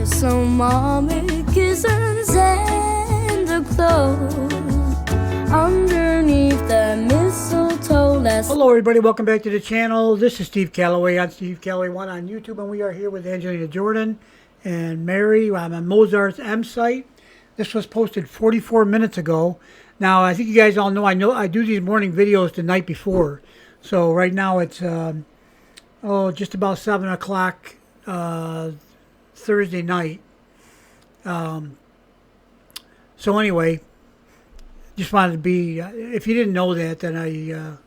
Some mommy kissing Santa Claus underneath the mistletoe. Hello everybody, welcome back to the channel. This is Steve Callaway on Steve Callaway 1 on YouTube, and we are here with Angelina Jordan and Mary. I'm on Mozart's M site. This was posted 44 minutes ago. Now, I think you guys all know I do these morning videos the night before. So right now it's just about 7 o'clock Thursday night. So anyway, just wanted to be, if you didn't know that, then I,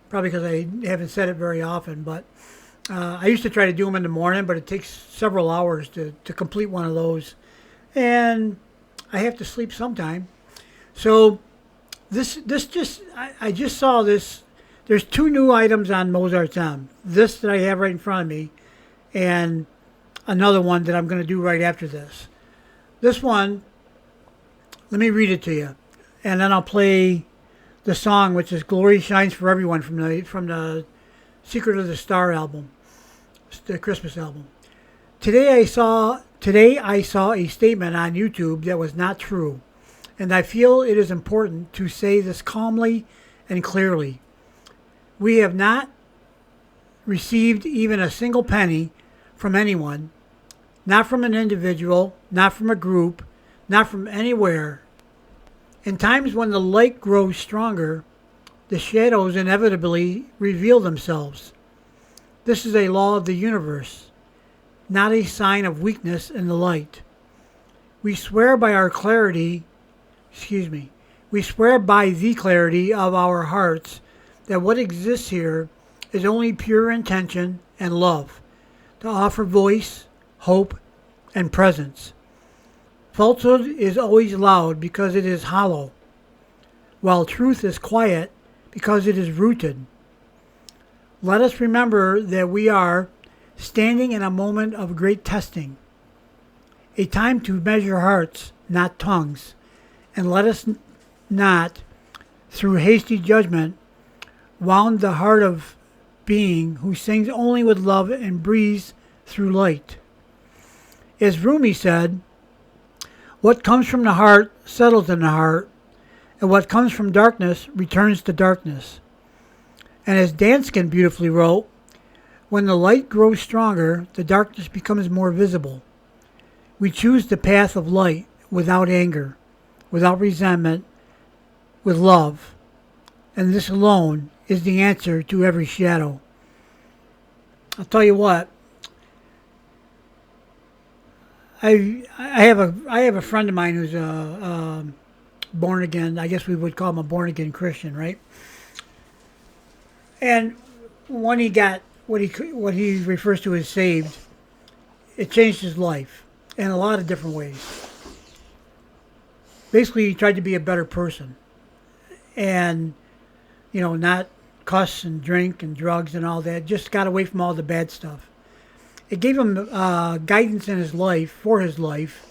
probably because I haven't said it very often, but I used to try to do them in the morning, but it takes several hours to complete one of those. And I have to sleep sometime. So I just saw this. There's two new items on Mozart's M. This that I have right in front of me, and another one that I'm going to do right after this. This one, let me read it to you, and then I'll play the song, which is "Glory Shines for Everyone" from the Secret of the Star album, the Christmas album. Today I saw a statement on YouTube that was not true, and I feel it is important to say this calmly and clearly. We have not received even a single penny from anyone, not from an individual, not from a group, not from anywhere. In times when the light grows stronger, the shadows inevitably reveal themselves. This is a law of the universe, not a sign of weakness in the light. We swear by the clarity of our hearts that what exists here is only pure intention and love, to offer voice, hope, and presence. Falsehood is always loud because it is hollow, while truth is quiet because it is rooted. Let us remember that we are standing in a moment of great testing, a time to measure hearts, not tongues, and let us not, through hasty judgment, wound the heart of being who sings only with love and breathes through light. As Rumi said, what comes from the heart settles in the heart, and what comes from darkness returns to darkness. And as Danskin beautifully wrote, when the light grows stronger, the darkness becomes more visible. We choose the path of light without anger, without resentment, with love. And this alone is the answer to every shadow. I'll tell you what, I have a friend of mine who's a born again. I guess we would call him a born again Christian, right? And when he got what he refers to as saved, it changed his life in a lot of different ways. Basically, he tried to be a better person, and not cuss and drink and drugs and all that. Just got away from all the bad stuff. It gave him guidance in his life, for his life,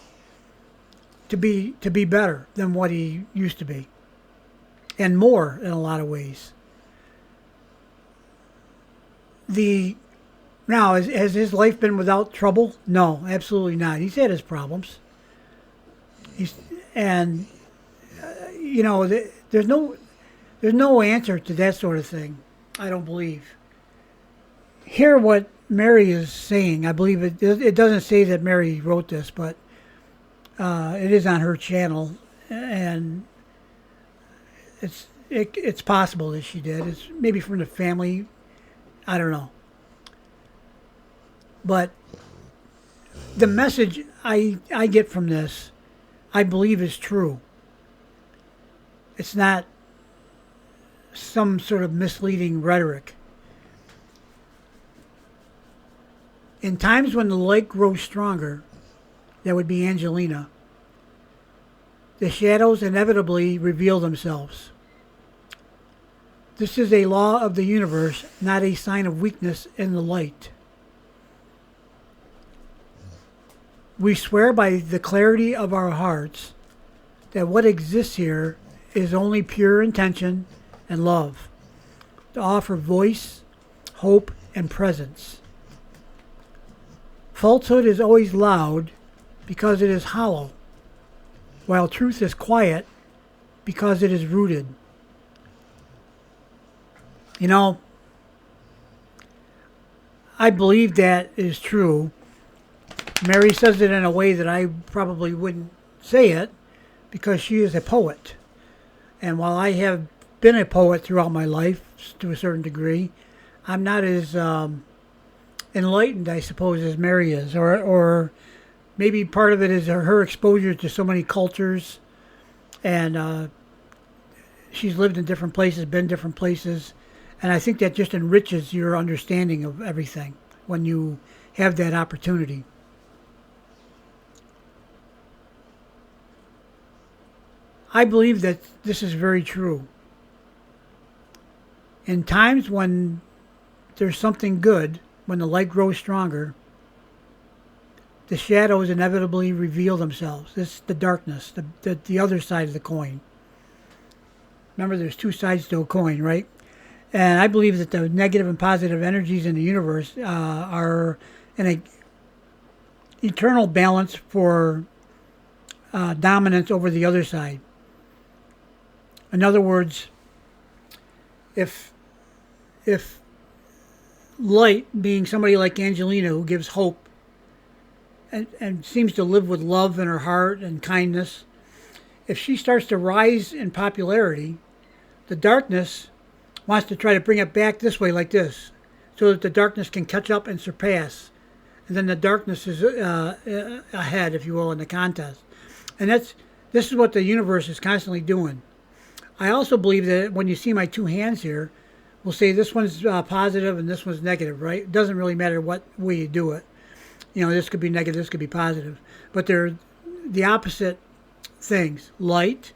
to be better than what he used to be, and more in a lot of ways. Now, has his life been without trouble? No, absolutely not. He's had his problems. There's no answer to that sort of thing, I don't believe. Hear what Mary is saying. I believe it doesn't say that Mary wrote this, but it is on her channel, and it's possible that she did. It's maybe from the family. I don't know. But the message I get from this, I believe, is true. It's not some sort of misleading rhetoric. In times when the light grows stronger, that would be Angelina, the shadows inevitably reveal themselves. This is a law of the universe, not a sign of weakness in the light. We swear by the clarity of our hearts that what exists here is only pure intention and love, to offer voice, hope, and presence. Falsehood is always loud because it is hollow, while truth is quiet because it is rooted. You know, I believe that is true. Mary says it in a way that I probably wouldn't say it because she is a poet. And while I have been a poet throughout my life to a certain degree, I'm not as enlightened, I suppose, as Mary is. Or maybe part of it is her exposure to so many cultures. And she's lived in different places, been different places. And I think that just enriches your understanding of everything when you have that opportunity. I believe that this is very true. In times when there's something good, when the light grows stronger, the shadows inevitably reveal themselves. This is the darkness, the other side of the coin. Remember, there's two sides to a coin, right? And I believe that the negative and positive energies in the universe are in a eternal balance for dominance over the other side. In other words, if light, being somebody like Angelina who gives hope and seems to live with love in her heart and kindness, if she starts to rise in popularity, the darkness wants to try to bring it back this way like this, so that the darkness can catch up and surpass. And then the darkness is ahead, if you will, in the contest. And this is what the universe is constantly doing. I also believe that when you see my two hands here, we'll say this one's positive and this one's negative, right? It doesn't really matter what way you do it. You know, this could be negative, this could be positive. But they're the opposite things, light,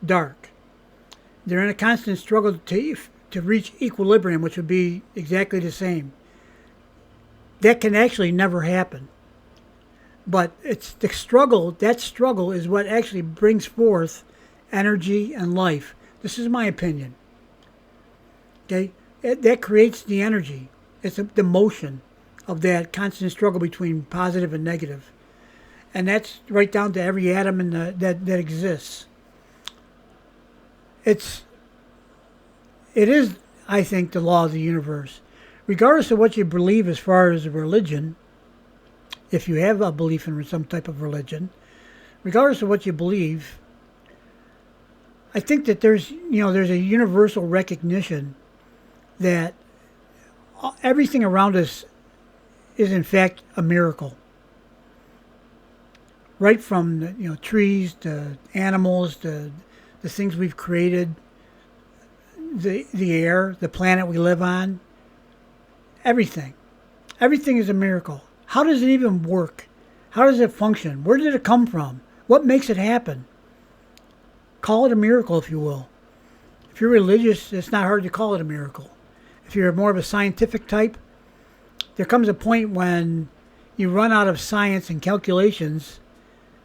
dark. They're in a constant struggle to reach equilibrium, which would be exactly the same. That can actually never happen. But it's the struggle, that struggle is what actually brings forth energy and life. This is my opinion. Okay? That creates the energy. It's the motion of that constant struggle between positive and negative. And that's right down to every atom that exists. It is, I think, the law of the universe. Regardless of what you believe as far as a religion, if you have a belief in some type of religion, regardless of what you believe, I think that there's a universal recognition that everything around us is in fact a miracle. Right from trees to animals to the things we've created, the air, the planet we live on, everything is a miracle. How does it even work? How does it function? Where did it come from? What makes it happen? Call it a miracle, if you will. If you're religious, it's not hard to call it a miracle. If you're more of a scientific type, there comes a point when you run out of science and calculations,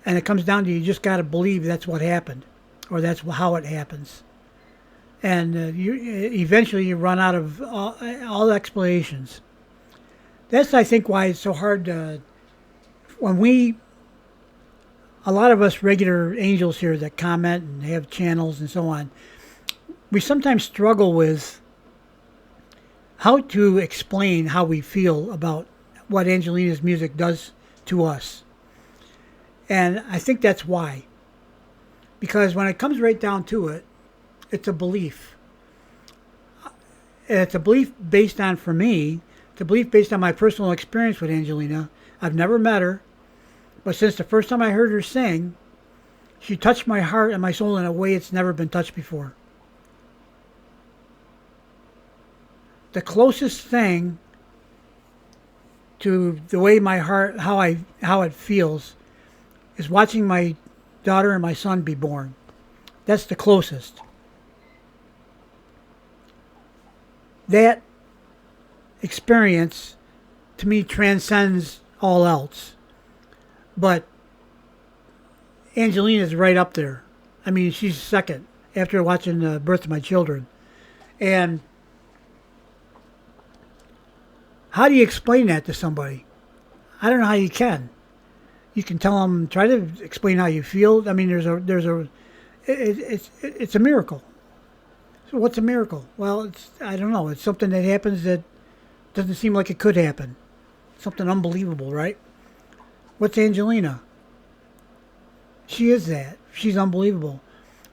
and it comes down to you just got to believe that's what happened, or that's how it happens. And eventually you run out of all explanations. That's, I think, why it's so hard to, a lot of us regular angels here that comment and have channels and so on, we sometimes struggle with how to explain how we feel about what Angelina's music does to us. And I think that's why. Because when it comes right down to it, it's a belief. And it's a belief based on, for me, it's a belief based on my personal experience with Angelina. I've never met her, but since the first time I heard her sing, she touched my heart and my soul in a way it's never been touched before. The closest thing to the way my heart, how it feels, is watching my daughter and my son be born. That's the closest. That experience, to me, transcends all else. But Angelina's right up there. I mean, she's second after watching the birth of my children. And how do you explain that to somebody? I don't know how you can. You can tell them, try to explain how you feel. I mean, it's a miracle. So what's a miracle? Well, I don't know. It's something that happens that doesn't seem like it could happen. Something unbelievable, right? What's Angelina? She is that. She's unbelievable.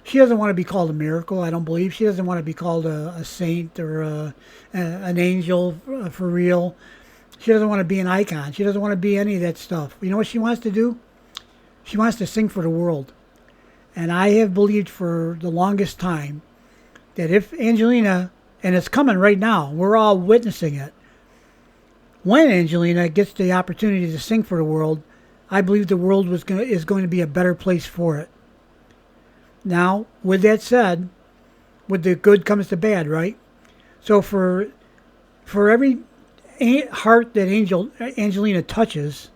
She doesn't want to be called a miracle, I don't believe. She doesn't want to be called a saint or an angel for real. She doesn't want to be an icon. She doesn't want to be any of that stuff. You know what she wants to do? She wants to sing for the world. And I have believed for the longest time that if Angelina, and it's coming right now, we're all witnessing it, when Angelina gets the opportunity to sing for the world, I believe the world is going to be a better place for it. Now, with that said, with the good comes the bad, right? So for every heart that Angelina touches,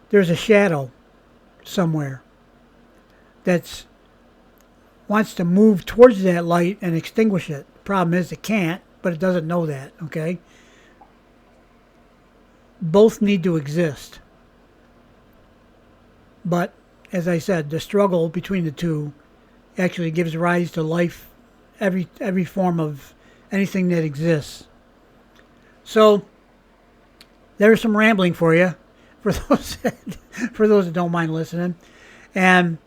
there's a shadow somewhere that wants to move towards that light and extinguish it. Problem is it can't, but it doesn't know that, okay? Both need to exist. But, as I said, the struggle between the two actually gives rise to life, every form of anything that exists. So, there's some rambling for you, for those that don't mind listening. And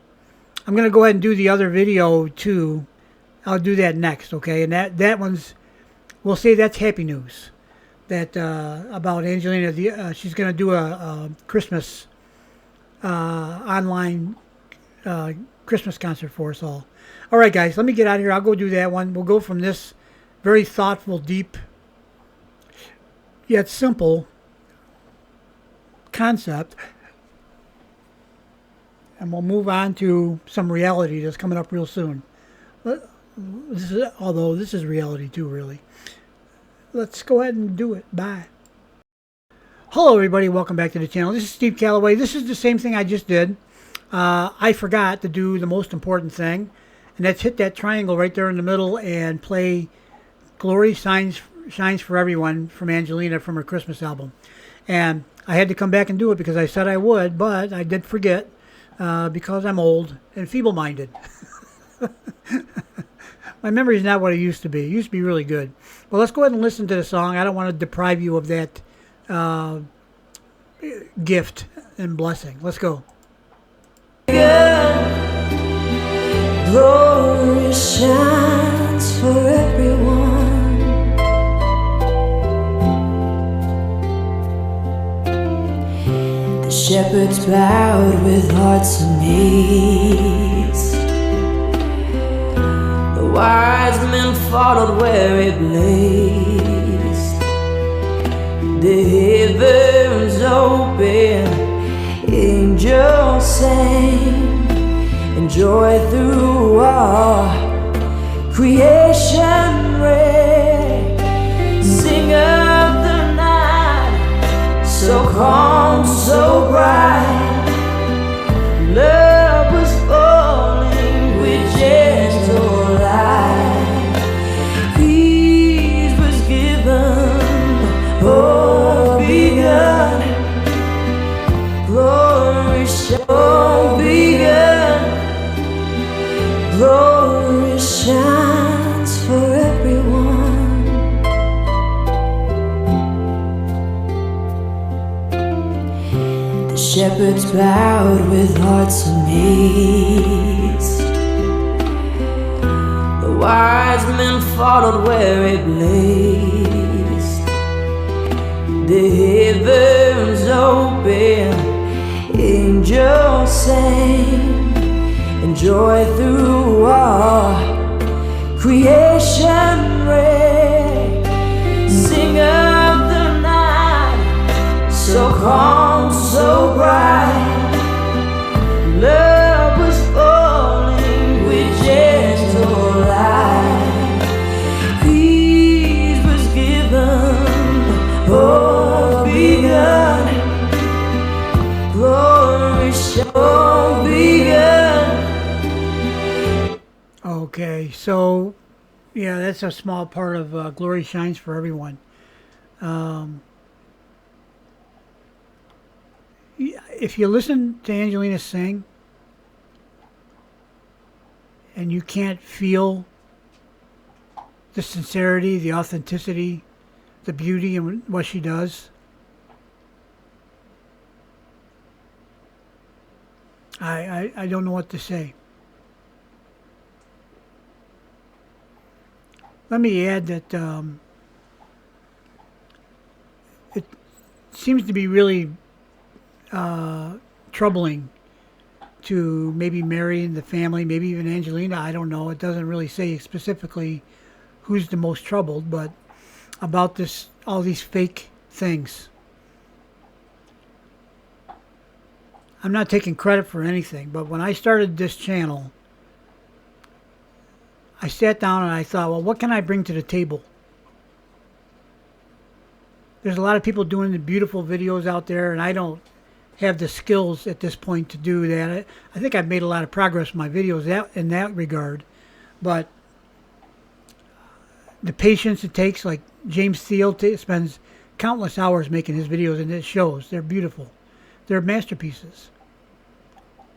I'm going to go ahead and do the other video too. I'll do that next, okay? And that one's, we'll say that's happy news. That about Angelina, she's going to do a Christmas online Christmas concert for us all. All right, guys, let me get out of here. I'll go do that one. We'll go from this very thoughtful, deep, yet simple concept, and we'll move on to some reality that's coming up real soon. Although this is reality too, really. Let's go ahead and do it. Bye. Hello, everybody. Welcome back to the channel. This is Steve Callaway. This is the same thing I just did. I forgot to do the most important thing, and that's hit that triangle right there in the middle and play Glory Shines for Everyone from Angelina from her Christmas album. And I had to come back and do it because I said I would, but I did forget because I'm old and feeble-minded. My memory is not what it used to be. It used to be really good. Well, let's go ahead and listen to the song. I don't want to deprive you of that gift and blessing. Let's go. Glory shines for everyone. The shepherds bowed with hearts amazed. The wise men followed where it blazed. The heavens open, angels sang, and joy through all creation rang. Sing of the night, so calm, so bright. Love was falling with gentle light. Peace was given, hope begun. Glory shall begun. Glory shines for everyone. The shepherds bowed with hearts amazed. The wise men followed where it blazed. The heavens open, angels sang, and joy through all creation rang. Sing of the night, so calm, so bright. Love was falling with gentle light. Peace was given, hope begun. Glory shall begun. Okay, so yeah, that's a small part of Glory Shines for Everyone. if you listen to Angelina sing and you can't feel the sincerity, the authenticity, the beauty in what she does, I don't know what to say. Let me add that it seems to be really troubling to maybe Mary and the family, maybe even Angelina. I don't know. It doesn't really say specifically who's the most troubled, but about this, all these fake things. I'm not taking credit for anything, but when I started this channel, I sat down and I thought, well, what can I bring to the table? There's a lot of people doing the beautiful videos out there, and I don't have the skills at this point to do that. I think I've made a lot of progress in my videos in that regard, but the patience it takes, like James Thiel spends countless hours making his videos, and it shows. They're beautiful. They're masterpieces.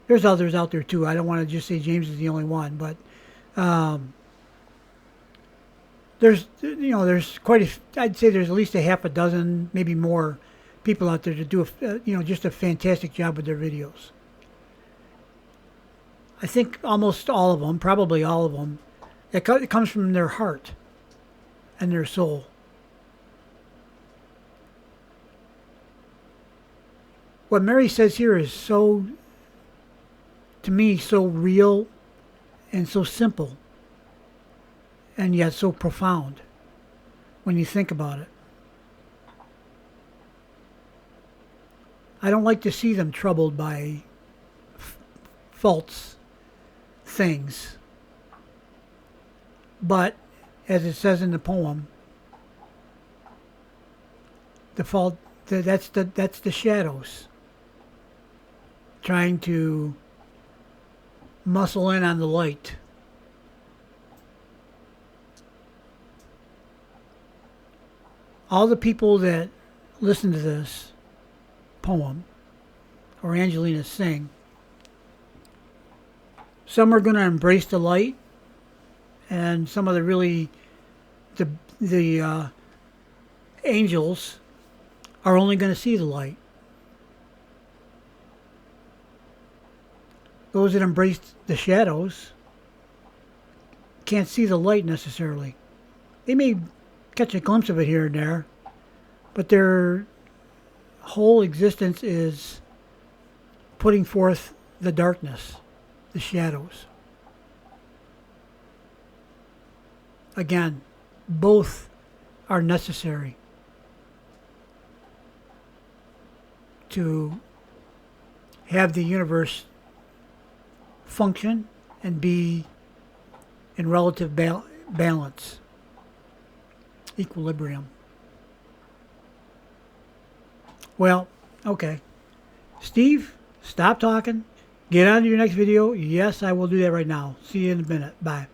There's others out there too. I don't want to just say James is the only one, but there's quite I'd say there's at least a half a dozen, maybe more, people out there to do just a fantastic job with their videos. I think almost all of them, probably all of them, it comes from their heart and their soul. What Mary says here is so, to me, so real and so simple, and yet so profound when you think about it. I don't like to see them troubled by false things. But, as it says in the poem, that's the shadows trying to muscle in on the light. All the people that listen to this poem or Angelina sing, some are going to embrace the light, and some of the angels are only going to see the light. Those that embrace the shadows can't see the light necessarily. They may catch a glimpse of it here and there, but their whole existence is putting forth the darkness, the shadows. Again, both are necessary to have the universe function and be in relative balance, equilibrium. Well, okay. Steve, stop talking. Get on to your next video. Yes, I will do that right now. See you in a minute. Bye.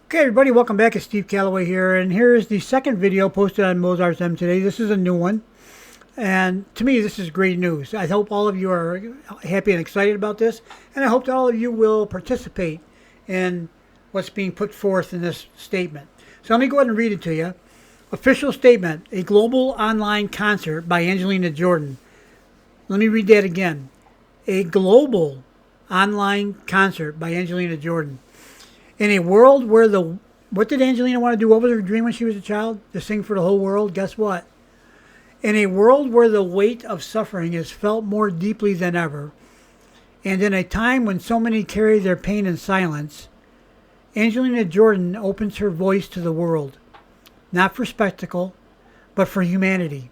Okay, everybody, welcome back. It's Steve Callaway here, and here is the second video posted on Mozart's M today. This is a new one, and to me, this is great news. I hope all of you are happy and excited about this, and I hope that all of you will participate in what's being put forth in this statement. So let me go ahead and read it to you. Official statement, a global online concert by Angelina Jordan. Let me read that again. A global online concert by Angelina Jordan. In a world where what did Angelina want to do? What was her dream when she was a child? To sing for the whole world? Guess what? In a world where the weight of suffering is felt more deeply than ever, and in a time when so many carry their pain in silence, Angelina Jordan opens her voice to the world, not for spectacle, but for humanity.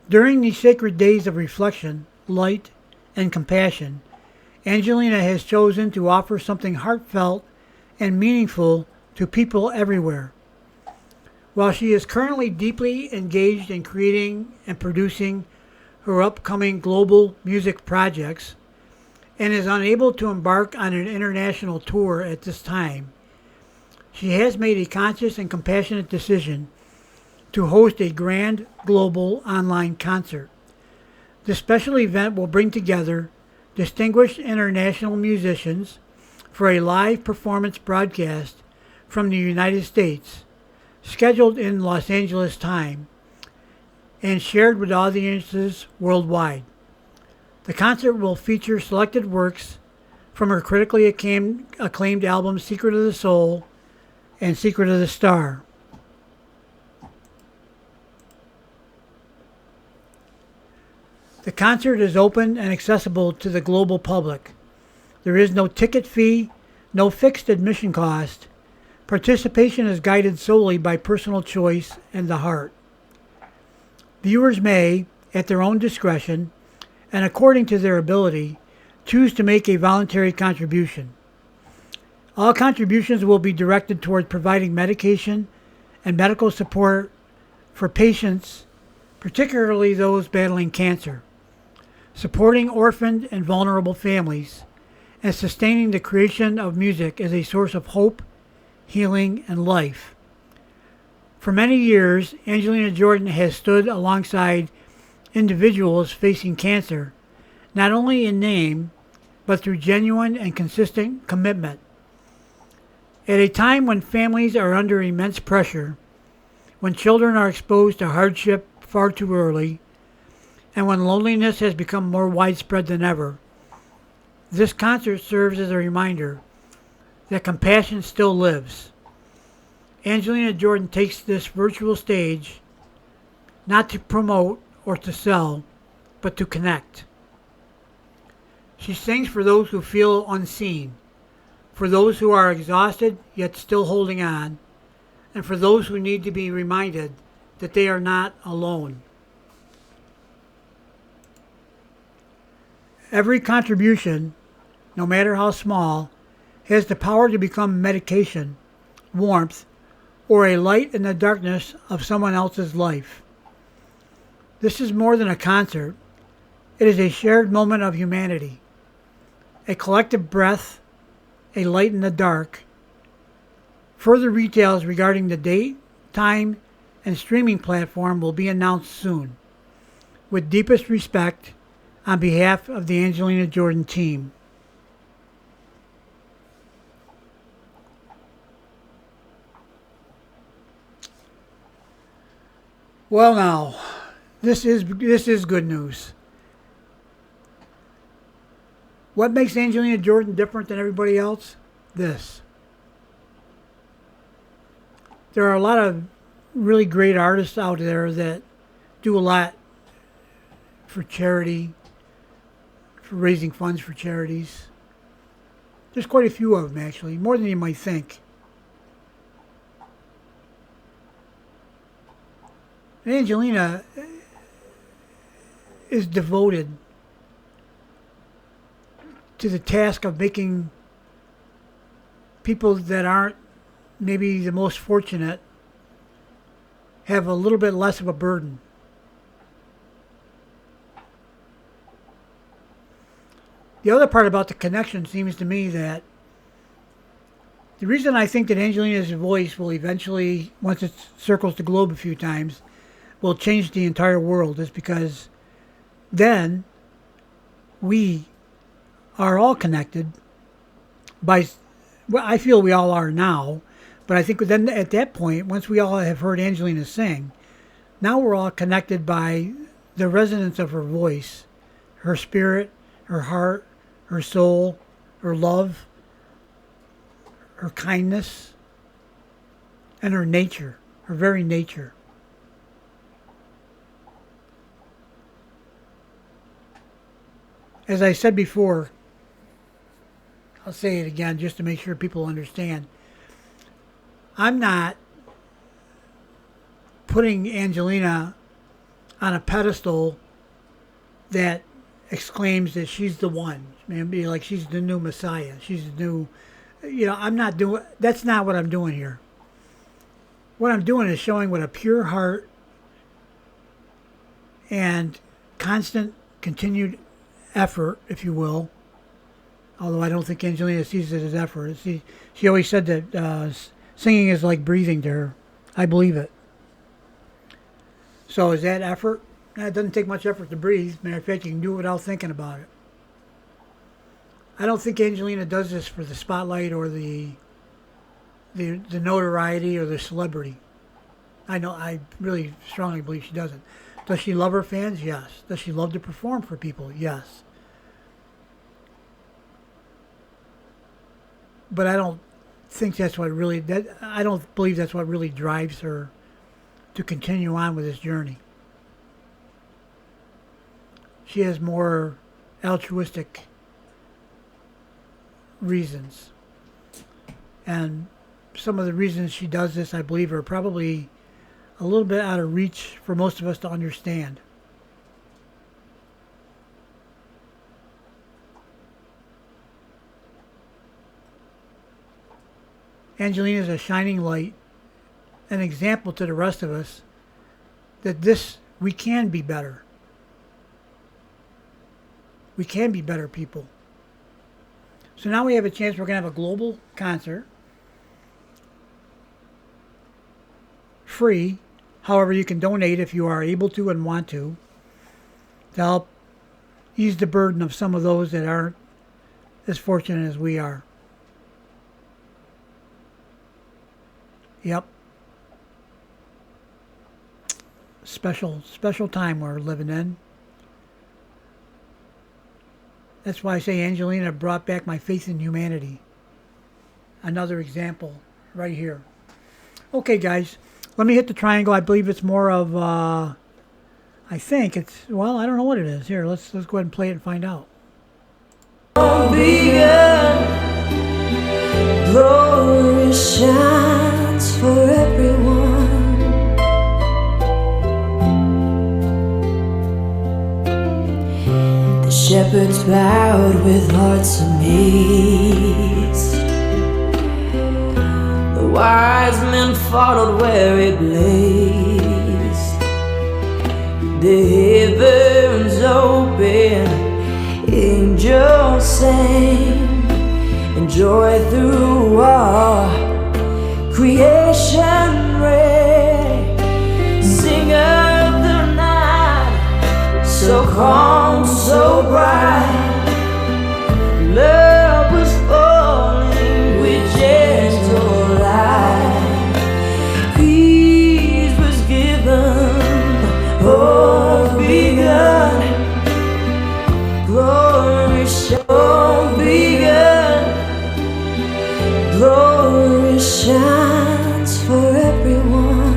During these sacred days of reflection, light, and compassion, Angelina has chosen to offer something heartfelt and meaningful to people everywhere. While she is currently deeply engaged in creating and producing her upcoming global music projects and is unable to embark on an international tour at this time, she has made a conscious and compassionate decision to host a grand global online concert. This special event will bring together distinguished international musicians for a live performance broadcast from the United States, scheduled in Los Angeles time and shared with audiences worldwide. The concert will feature selected works from her critically acclaimed albums Secret of the Soul and Secret of the Star. The concert is open and accessible to the global public. There is no ticket fee, no fixed admission cost. Participation is guided solely by personal choice and the heart. Viewers may, at their own discretion and according to their ability, choose to make a voluntary contribution. All contributions will be directed toward providing medication and medical support for patients, particularly those battling cancer, supporting orphaned and vulnerable families, and sustaining the creation of music as a source of hope, healing, and life. For many years, Angelina Jordan has stood alongside individuals facing cancer, not only in name, but through genuine and consistent commitment. At a time when families are under immense pressure, when children are exposed to hardship far too early, and when loneliness has become more widespread than ever, this concert serves as a reminder that compassion still lives. Angelina Jordan takes this virtual stage not to promote or to sell, but to connect. She sings for those who feel unseen, for those who are exhausted yet still holding on, and for those who need to be reminded that they are not alone. Every contribution, no matter how small, has the power to become medication, warmth, or a light in the darkness of someone else's life. This is more than a concert. It is a shared moment of humanity, a collective breath, a light in the dark. Further details regarding the date, time, and streaming platform will be announced soon. With deepest respect, on behalf of the Angelina Jordan team. Well, now, this is good news. What makes Angelina Jordan different than everybody else? This. There are a lot of really great artists out there that do a lot for charity, for raising funds for charities. There's quite a few of them, actually, more than you might think. And Angelina is devoted to the task of making people that aren't maybe the most fortunate have a little bit less of a burden. The other part about the connection seems to me that the reason I think that Angelina's voice will eventually, once it circles the globe a few times, will change the entire world is because then we are all connected by, well, I feel we all are now, but I think then at that point, once we all have heard Angelina sing, now we're all connected by the resonance of her voice, her spirit, her heart, her soul, her love, her kindness, and her nature, her very nature. As I said before, I'll say it again just to make sure people understand. I'm not putting Angelina on a pedestal that exclaims that she's the one. Maybe like she's the new Messiah. She's the new, I'm not doing, that's not what I'm doing here. What I'm doing is showing what a pure heart and constant, continued effort, if you will, although I don't think Angelina sees it as effort. She always said that singing is like breathing to her. I believe it. So is that effort? It doesn't take much effort to breathe. Matter of fact, you can do it without thinking about it. I don't think Angelina does this for the spotlight or the notoriety or the celebrity. I really strongly believe she doesn't. Does she love her fans? Yes. Does she love to perform for people? Yes. But I don't think that's what really, I don't believe that's what really drives her to continue on with this journey. She has more altruistic reasons. And some of the reasons she does this, I believe, are probably a little bit out of reach for most of us to understand. Angelina is a shining light, an example to the rest of us that we can be better. We can be better people. So now we have a chance. We're going to have a global concert. Free. However, you can donate if you are able to and want to help ease the burden of some of those that aren't as fortunate as we are. Yep. Special time we're living in. That's why I say Angelina brought back my faith in humanity. Another example right here. Okay, guys. Let me hit the triangle. I believe it's more of, I think it's, well, I don't know what it is. Here, let's go ahead and play it and find out. Glory shines for everyone. The shepherds bowed with hearts amazed. The wise men followed where it blazed. The heavens open, angels sang, and joy through all creation reign. Sing of the night, so calm, so bright. Love was falling with gentle light. Peace was given, hope begun. Glory shall begin. Glory shines for everyone.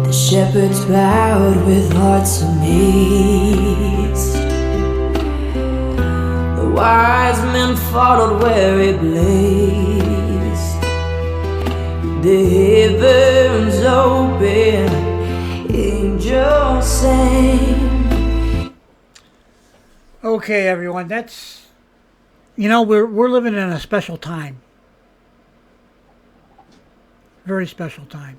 The shepherds bowed with hearts amazed. The wise men followed where it blazed. The heavens open, angels sang. Okay, everyone, that's, we're living in a special time. Very special time.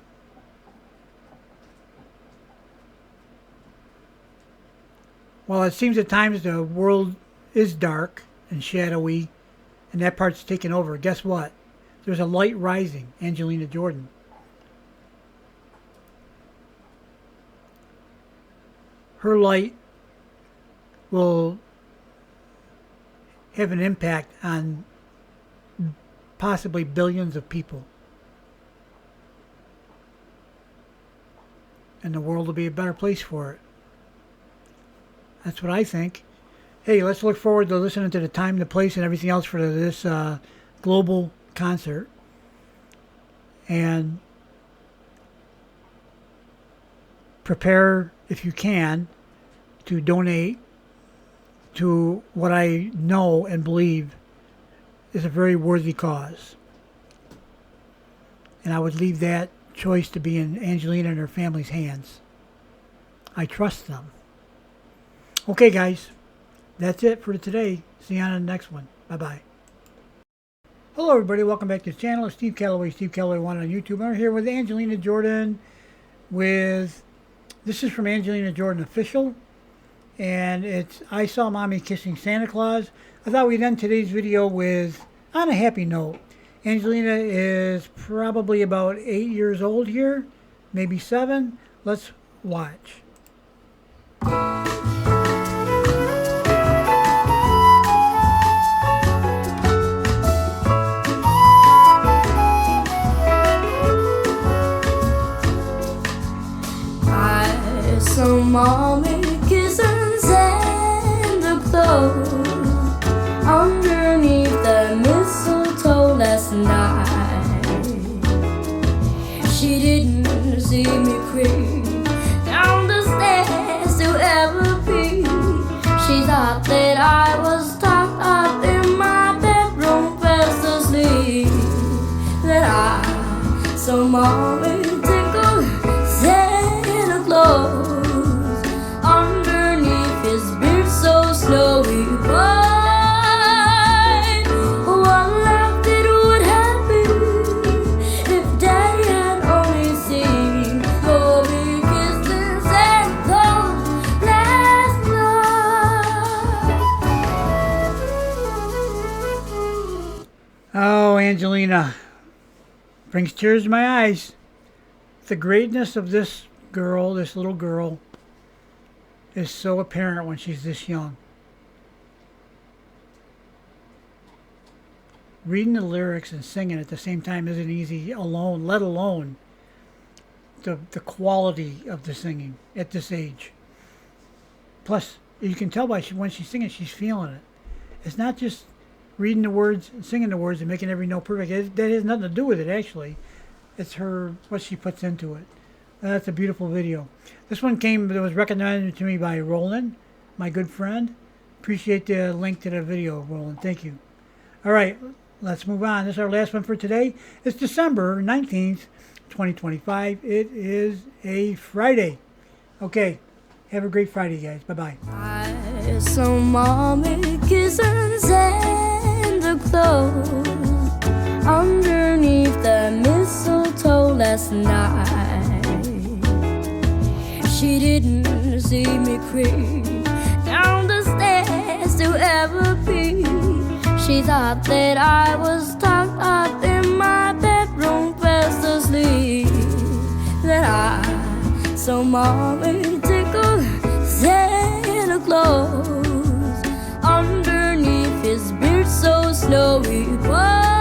Well, it seems at times the world is dark and shadowy, and that part's taken over. Guess what? There's a light rising, Angelina Jordan. Her light will have an impact on possibly billions of people. And the world will be a better place for it. That's what I think. Hey, let's look forward to listening to the time, the place, and everything else for this global concert. And prepare, if you can, to donate to what I know and believe is a very worthy cause. And I would leave that choice to be in Angelina and her family's hands. I trust them. Okay, guys, that's it for today. See you on the next one. Bye-bye. Hello, everybody. Welcome back to the channel. It's Steve Callaway, Steve Callaway 1 on YouTube. I'm here with Angelina Jordan this is from Angelina Jordan Official. And it's I Saw Mommy Kissing Santa Claus. I thought we'd end today's video on a happy note. Angelina is probably about 8 years old here, maybe 7. Let's watch. I saw Mommy kissing Santa Claus underneath the mistletoe last night. She didn't see me creep down the stairs to ever peep. She thought that I was tucked up in my bedroom fast asleep. Then I saw Mommy tickle Santa Claus underneath his beard so snowy white. Oh, I laughed, it would happen if Daddy had only seen Bobby kissing Santa Claus last night. Oh, Angelina. Brings tears to my eyes. The greatness of this girl, this little girl, is so apparent when she's this young. Reading the lyrics and singing at the same time isn't easy alone, let alone the quality of the singing at this age. Plus, you can tell by when she's singing, she's feeling it. It's not just reading the words and singing the words and making every note perfect. That has nothing to do with it, actually. It's what she puts into it. That's a beautiful video. This one was recommended to me by Roland, my good friend. Appreciate the link to the video, Roland. Thank you. All right, let's move on. This is our last one for today. It's December 19th, 2025. It is a Friday. Okay, have a great Friday, guys. Bye-bye. I saw Mommy kissing Santa Claus underneath the mistletoe last night. She didn't see me creep down the stairs to ever peep. She thought that I was tucked up in my bedroom fast asleep. Then I saw Mommy tickle Santa Claus underneath his beard so snowy white.